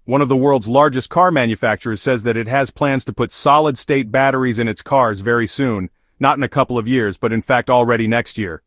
One of the world's largest car manufacturers says that it has plans to put solid-state batteries in its cars very soon, not in a couple of years, but in fact already next year.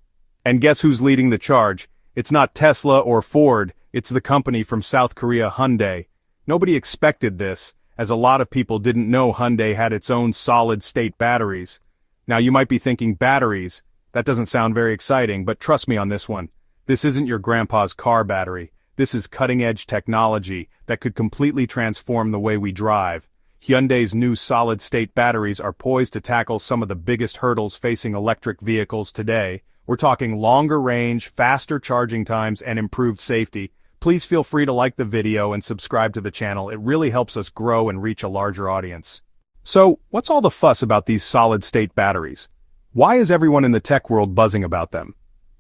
And guess who's leading the charge? It's not Tesla or Ford, it's the company from South Korea, Hyundai. Nobody expected this, as a lot of people didn't know Hyundai had its own solid-state batteries. Now you might be thinking batteries, that doesn't sound very exciting, but trust me on this one. This isn't your grandpa's car battery. This is cutting-edge technology that could completely transform the way we drive. Hyundai's new solid-state batteries are poised to tackle some of the biggest hurdles facing electric vehicles today. We're talking longer range, faster charging times, and improved safety. Please feel free to like the video and subscribe to the channel. It really helps us grow and reach a larger audience. So, what's all the fuss about these solid-state batteries? Why is everyone in the tech world buzzing about them?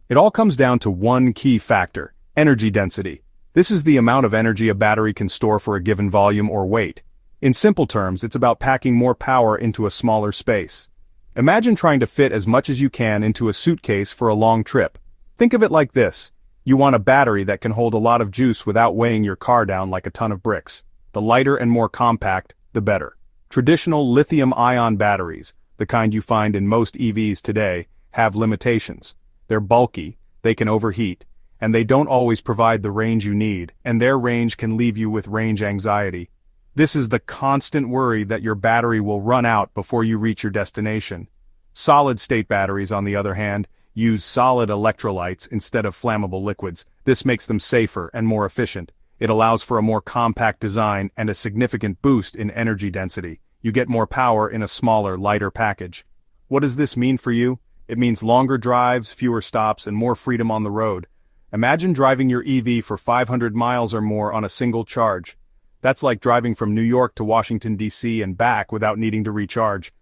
It all comes down to one key factor: energy density. This is the amount of energy a battery can store for a given volume or weight. In simple terms, it's about packing more power into a smaller space. Imagine trying to fit as much as you can into a suitcase for a long trip. Think of it like this. You want a battery that can hold a lot of juice without weighing your car down like a ton of bricks. The lighter and more compact, the better. Traditional lithium-ion batteries, the kind you find in most EVs today, have limitations. They're bulky, they can overheat, and they don't always provide the range you need, and their range can leave you with range anxiety. This is the constant worry that your battery will run out before you reach your destination. Solid-state batteries, on the other hand, use solid electrolytes instead of flammable liquids. This makes them safer and more efficient. It allows for a more compact design and a significant boost in energy density. You get more power in a smaller, lighter package. What does this mean for you? It means longer drives, fewer stops, and more freedom on the road. Imagine driving your EV for 500 miles or more on a single charge. That's like driving from New York to Washington, D.C. and back without needing to recharge.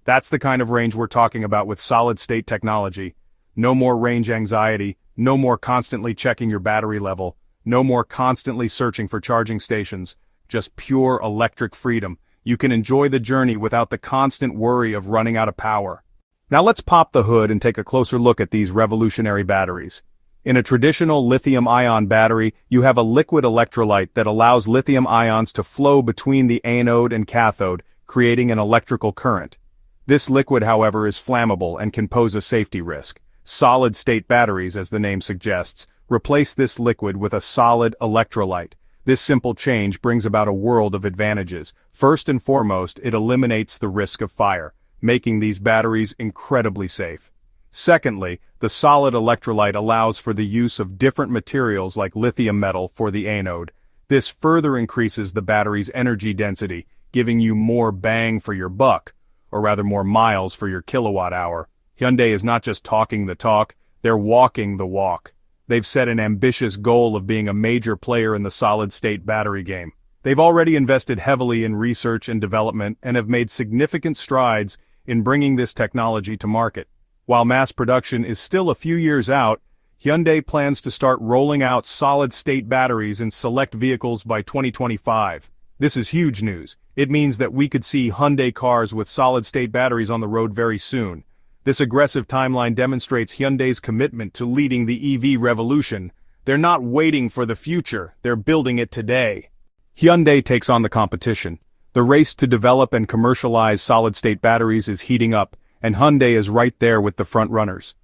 That's the kind of range we're talking about with solid-state technology. No more range anxiety, no more constantly checking your battery level, no more constantly searching for charging stations, just pure electric freedom. You can enjoy the journey without the constant worry of running out of power. Now let's pop the hood and take a closer look at these revolutionary batteries. In a traditional lithium-ion battery, you have a liquid electrolyte that allows lithium ions to flow between the anode and cathode, creating an electrical current. This liquid, however, is flammable and can pose a safety risk. Solid-state batteries, as the name suggests, replace this liquid with a solid electrolyte. This simple change brings about a world of advantages. First and foremost, it eliminates the risk of fire, making these batteries incredibly safe. Secondly, the solid electrolyte allows for the use of different materials like lithium metal for the anode. This further increases the battery's energy density, giving you more bang for your buck, or rather more miles for your kilowatt hour. Hyundai is not just talking the talk, they're walking the walk. They've set an ambitious goal of being a major player in the solid-state battery game. They've already invested heavily in research and development and have made significant strides in bringing this technology to market. While mass production is still a few years out, Hyundai plans to start rolling out solid-state batteries in select vehicles by 2025. This is huge news. It means that we could see Hyundai cars with solid-state batteries on the road very soon. This aggressive timeline demonstrates Hyundai's commitment to leading the EV revolution. They're not waiting for the future, they're building it today. Hyundai takes on the competition. The race to develop and commercialize solid-state batteries is heating up, and Hyundai is right there with the front runners.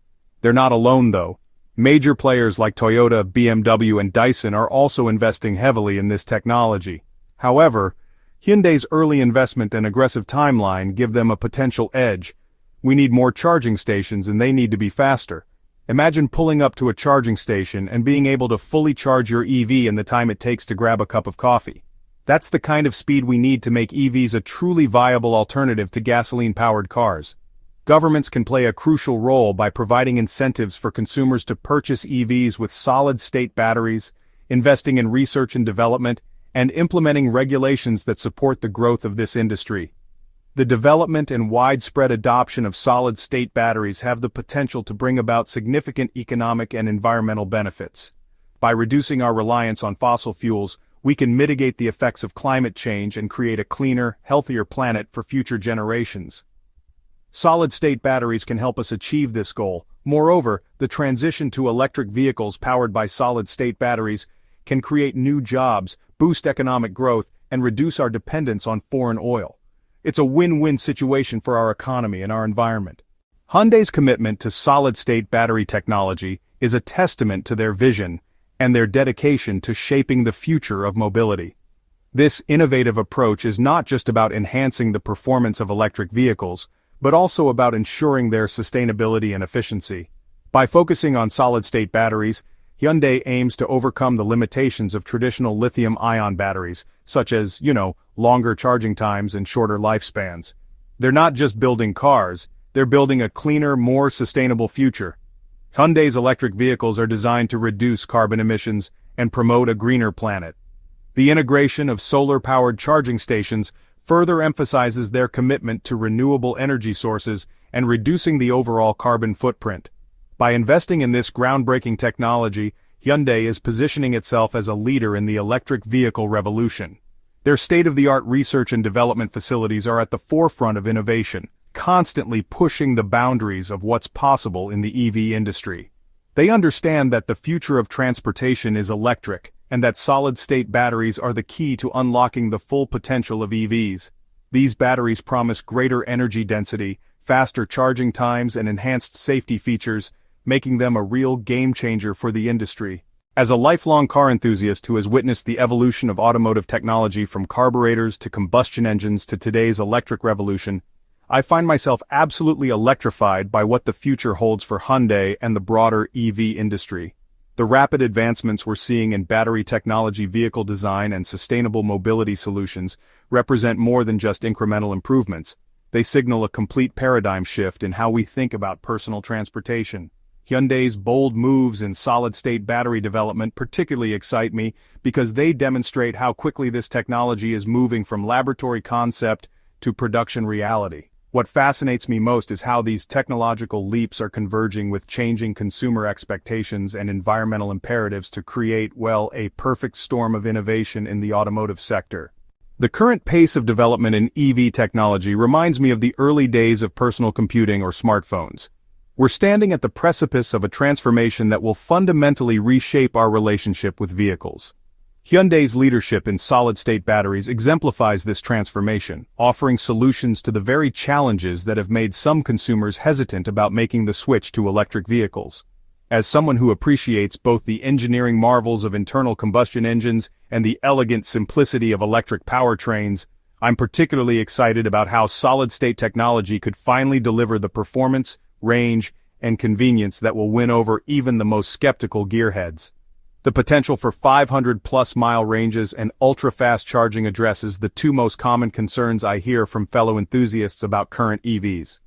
They're not alone though. Major players like Toyota, BMW, and Dyson are also investing heavily in this technology. However, Hyundai's early investment and aggressive timeline give them a potential edge. We need more charging stations and they need to be faster. Imagine pulling up to a charging station and being able to fully charge your EV in the time it takes to grab a cup of coffee. That's the kind of speed we need to make EVs a truly viable alternative to gasoline-powered cars. Governments can play a crucial role by providing incentives for consumers to purchase EVs with solid-state batteries, investing in research and development, and implementing regulations that support the growth of this industry. The development and widespread adoption of solid-state batteries have the potential to bring about significant economic and environmental benefits. By reducing our reliance on fossil fuels, we can mitigate the effects of climate change and create a cleaner, healthier planet for future generations. Solid-state batteries can help us achieve this goal. Moreover, the transition to electric vehicles powered by solid-state batteries can create new jobs, boost economic growth, and reduce our dependence on foreign oil. It's a win-win situation for our economy and our environment. Hyundai's commitment to solid-state battery technology is a testament to their vision and their dedication to shaping the future of mobility. This innovative approach is not just about enhancing the performance of electric vehicles, but also about ensuring their sustainability and efficiency. By focusing on solid-state batteries, Hyundai aims to overcome the limitations of traditional lithium-ion batteries, such as, longer charging times and shorter lifespans. They're not just building cars, they're building a cleaner, more sustainable future. Hyundai's electric vehicles are designed to reduce carbon emissions and promote a greener planet. The integration of solar-powered charging stations further emphasizes their commitment to renewable energy sources and reducing the overall carbon footprint. By investing in this groundbreaking technology, Hyundai is positioning itself as a leader in the electric vehicle revolution. Their state-of-the-art research and development facilities are at the forefront of innovation, constantly pushing the boundaries of what's possible in the EV industry. They understand that the future of transportation is electric, and that solid-state batteries are the key to unlocking the full potential of EVs. These batteries promise greater energy density, faster charging times, and enhanced safety features, making them a real game-changer for the industry. As a lifelong car enthusiast who has witnessed the evolution of automotive technology from carburetors to combustion engines to today's electric revolution, I find myself absolutely electrified by what the future holds for Hyundai and the broader EV industry. The rapid advancements we're seeing in battery technology, vehicle design, and sustainable mobility solutions represent more than just incremental improvements. They signal a complete paradigm shift in how we think about personal transportation. Hyundai's bold moves in solid-state battery development particularly excite me because they demonstrate how quickly this technology is moving from laboratory concept to production reality. What fascinates me most is how these technological leaps are converging with changing consumer expectations and environmental imperatives to create, a perfect storm of innovation in the automotive sector. The current pace of development in EV technology reminds me of the early days of personal computing or smartphones. We're standing at the precipice of a transformation that will fundamentally reshape our relationship with vehicles. Hyundai's leadership in solid-state batteries exemplifies this transformation, offering solutions to the very challenges that have made some consumers hesitant about making the switch to electric vehicles. As someone who appreciates both the engineering marvels of internal combustion engines and the elegant simplicity of electric powertrains, I'm particularly excited about how solid-state technology could finally deliver the performance, range, and convenience that will win over even the most skeptical gearheads. The potential for 500-plus mile ranges and ultra-fast charging addresses the two most common concerns I hear from fellow enthusiasts about current EVs.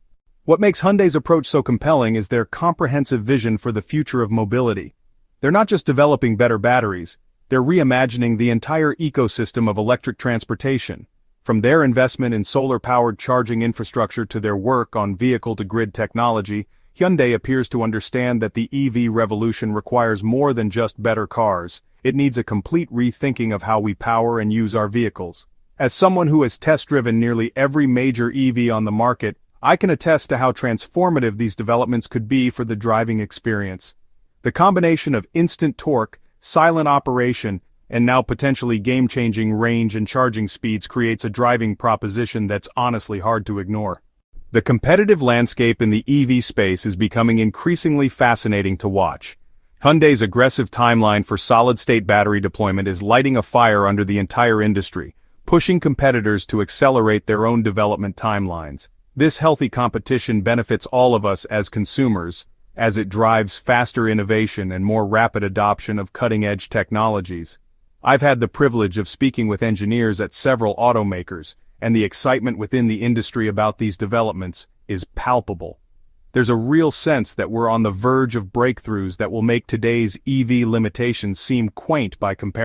What makes Hyundai's approach so compelling is their comprehensive vision for the future of mobility. They're not just developing better batteries, they're reimagining the entire ecosystem of electric transportation. From their investment in solar-powered charging infrastructure to their work on vehicle-to-grid technology, Hyundai appears to understand that the EV revolution requires more than just better cars. It needs a complete rethinking of how we power and use our vehicles. As someone who has test-driven nearly every major EV on the market, I can attest to how transformative these developments could be for the driving experience. The combination of instant torque, silent operation, and now potentially game-changing range and charging speeds creates a driving proposition that's honestly hard to ignore. The competitive landscape in the EV space is becoming increasingly fascinating to watch. Hyundai's aggressive timeline for solid-state battery deployment is lighting a fire under the entire industry, pushing competitors to accelerate their own development timelines. This healthy competition benefits all of us as consumers, as it drives faster innovation and more rapid adoption of cutting-edge technologies. I've had the privilege of speaking with engineers at several automakers, and the excitement within the industry about these developments is palpable. There's a real sense that we're on the verge of breakthroughs that will make today's EV limitations seem quaint by comparison.